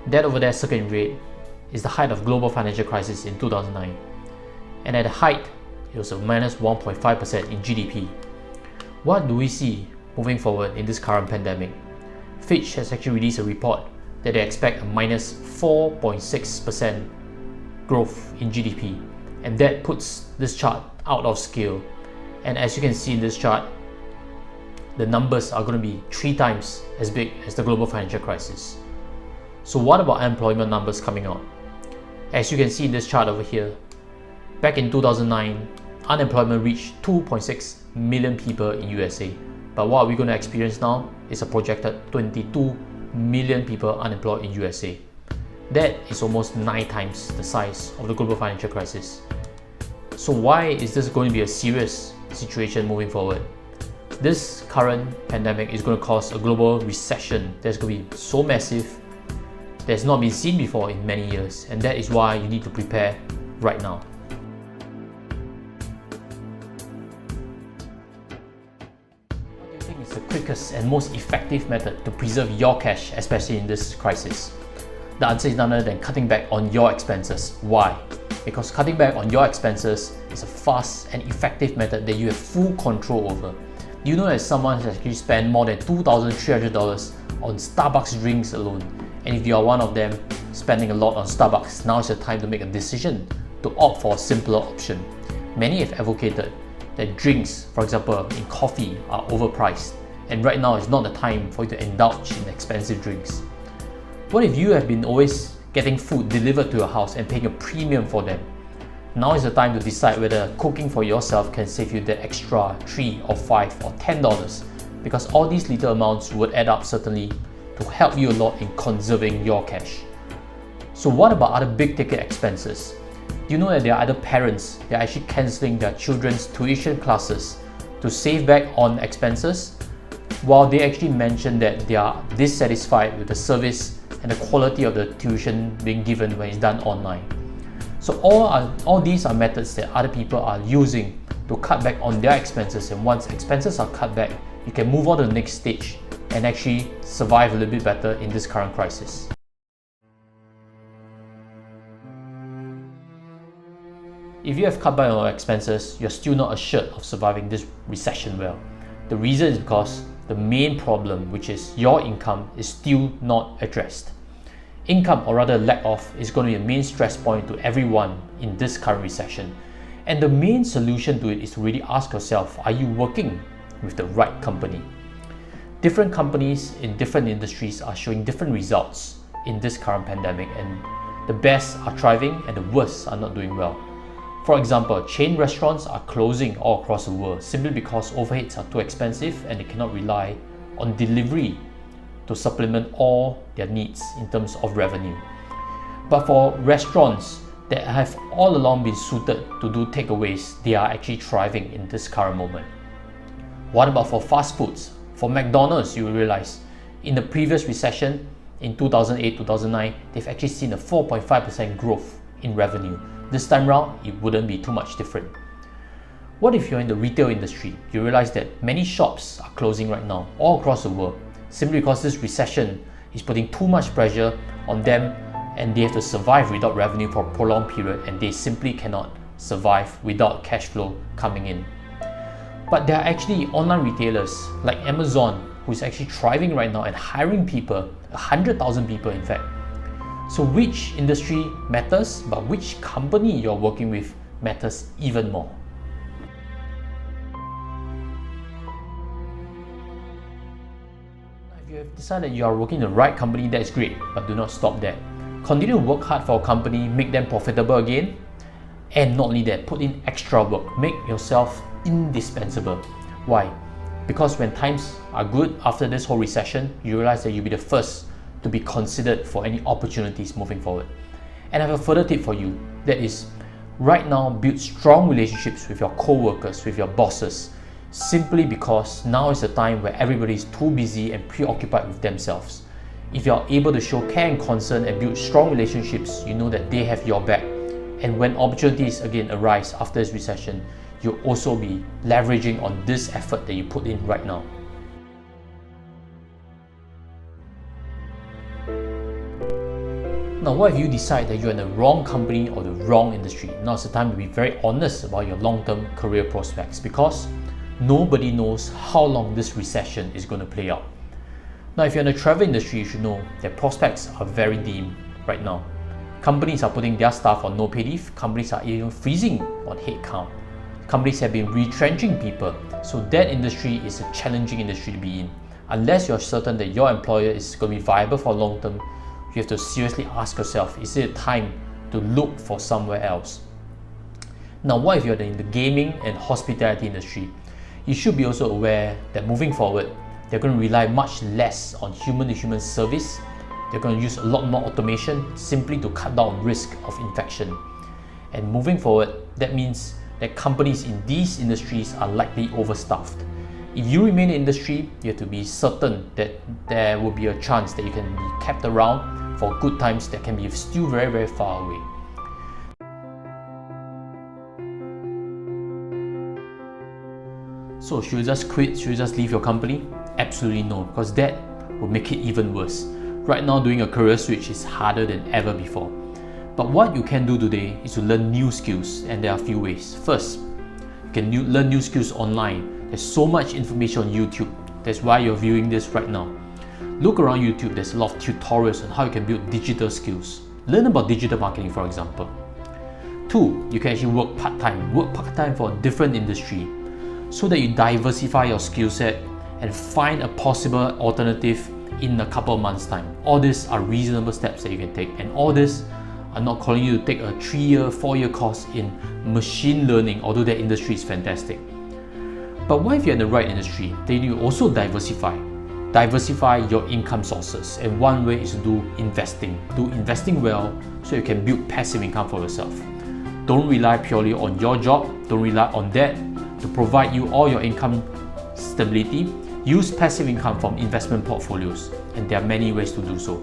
That over there circled in red is the height of global financial crisis in 2009. And at the height, it was a minus 1.5% in GDP. What do we see moving forward in this current pandemic? Fitch has actually released a report that they expect a minus 4.6% growth in GDP, and that puts this chart out of scale. And as you can see in this chart, the numbers are going to be 3 times as big as the global financial crisis. So what about unemployment numbers coming out? As you can see in this chart over here, back in 2009, unemployment reached 2.6 million people in USA. But what we're going to experience now is a projected 22 million people unemployed in USA. That is almost 9 times the size of the global financial crisis. So why is this going to be a serious situation moving forward? This current pandemic is going to cause a global recession that's going to be so massive that's not been seen before in many years, and that is why you need to prepare right now. What do you think is the quickest and most effective method to preserve your cash, especially in this crisis? The answer is none other than cutting back on your expenses. Why? Because cutting back on your expenses is a fast and effective method that you have full control over. Do you know that someone has actually spent more than $2,300 on Starbucks drinks alone? And if you are one of them spending a lot on Starbucks, now is the time to make a decision to opt for a simpler option. Many have advocated that drinks, for example in coffee, are overpriced, and right now is not the time for you to indulge in expensive drinks. What if you have been always getting food delivered to your house and paying a premium for them? Now is the time to decide whether cooking for yourself can save you that extra $3 or $5 or $10, because all these little amounts would add up certainly to help you a lot in conserving your cash. So what about other big ticket expenses? Do you know that there are other parents that are actually cancelling their children's tuition classes to save back on expenses, while they actually mention that they are dissatisfied with the service and the quality of the tuition being given when it's done online? So all these are methods that other people are using to cut back on their expenses, and once expenses are cut back, you can move on to the next stage and actually survive a little bit better in this current crisis. If you have cut back on your expenses, you're still not assured of surviving this recession well. The reason is because the main problem, which is your income, is still not addressed. Income, or rather lack of, is going to be a main stress point to everyone in this current recession. And the main solution to it is to really ask yourself, are you working with the right company? Different companies in different industries are showing different results in this current pandemic, and the best are thriving and the worst are not doing well. For example, chain restaurants are closing all across the world simply because overheads are too expensive and they cannot rely on delivery to supplement all their needs in terms of revenue. But for restaurants that have all along been suited to do takeaways, they are actually thriving in this current moment. What about for fast foods? For McDonald's, you will realize in the previous recession in 2008-2009, they've actually seen a 4.5% growth in revenue. This time round, it wouldn't be too much different. What if you're in the retail industry? You realize that many shops are closing right now all across the world simply because this recession is putting too much pressure on them, and they have to survive without revenue for a prolonged period, and they simply cannot survive without cash flow coming in. But there are actually online retailers like Amazon who is actually thriving right now and hiring people, 100,000 people in fact. So which industry matters, but which company you're working with matters even more. If you have decided you are working in the right company, that is great, but do not stop there. Continue to work hard for a company, make them profitable again, and not only that, put in extra work, make yourself indispensable. Why? Because when times are good after this whole recession, you realize that you'll be the first to be considered for any opportunities moving forward. And I have a further tip for you, that is, right now build strong relationships with your co-workers, with your bosses, simply because now is the time where everybody is too busy and preoccupied with themselves. If you are able to show care and concern and build strong relationships, you know that they have your back. And when opportunities again arise after this recession, you'll also be leveraging on this effort that you put in right now. Now, what if you decide that you're in the wrong company or the wrong industry? Now's the time to be very honest about your long-term career prospects, because nobody knows how long this recession is going to play out. Now, if you're in the travel industry, you should know that prospects are very dim right now. Companies are putting their staff on no pay leave. Companies are even freezing on headcount. Companies have been retrenching people. So that industry is a challenging industry to be in. Unless you're certain that your employer is going to be viable for long term, you have to seriously ask yourself, is it time to look for somewhere else? Now, what if you're in the gaming and hospitality industry? You should be also aware that moving forward, they're going to rely much less on human-to-human service. They're going to use a lot more automation simply to cut down risk of infection. And moving forward, that means that companies in these industries are likely overstaffed. If you remain in the industry, you have to be certain that there will be a chance that you can be kept around for good times that can be still very, very far away. So should you just quit? Should you just leave your company? Absolutely no, because that will make it even worse. Right now, doing a career switch is harder than ever before. But what you can do today is to learn new skills, and there are a few ways. First, you can learn new skills online. There's so much information on YouTube. That's why you're viewing this right now. Look around YouTube, there's a lot of tutorials on how you can build digital skills. Learn about digital marketing, for example. Two, you can actually work part-time. Work part-time for a different industry so that you diversify your skill set and find a possible alternative in a couple of months' time. All these are reasonable steps that you can take, and all this, I'm not calling you to take a 3-year, 4-year course in machine learning, although that industry is fantastic. But what if you're in the right industry? Then you also diversify. Diversify your income sources, and one way is to do investing. Do investing well so you can build passive income for yourself. Don't rely purely on your job. Don't rely on that to provide you all your income stability. Use passive income from investment portfolios, and there are many ways to do so.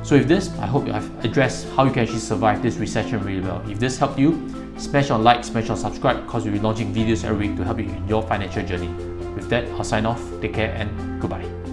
So with this, I hope I've addressed how you can actually survive this recession really well. If this helped you, smash on like, smash on subscribe, because we'll be launching videos every week to help you in your financial journey. With that, I'll sign off. Take care and goodbye.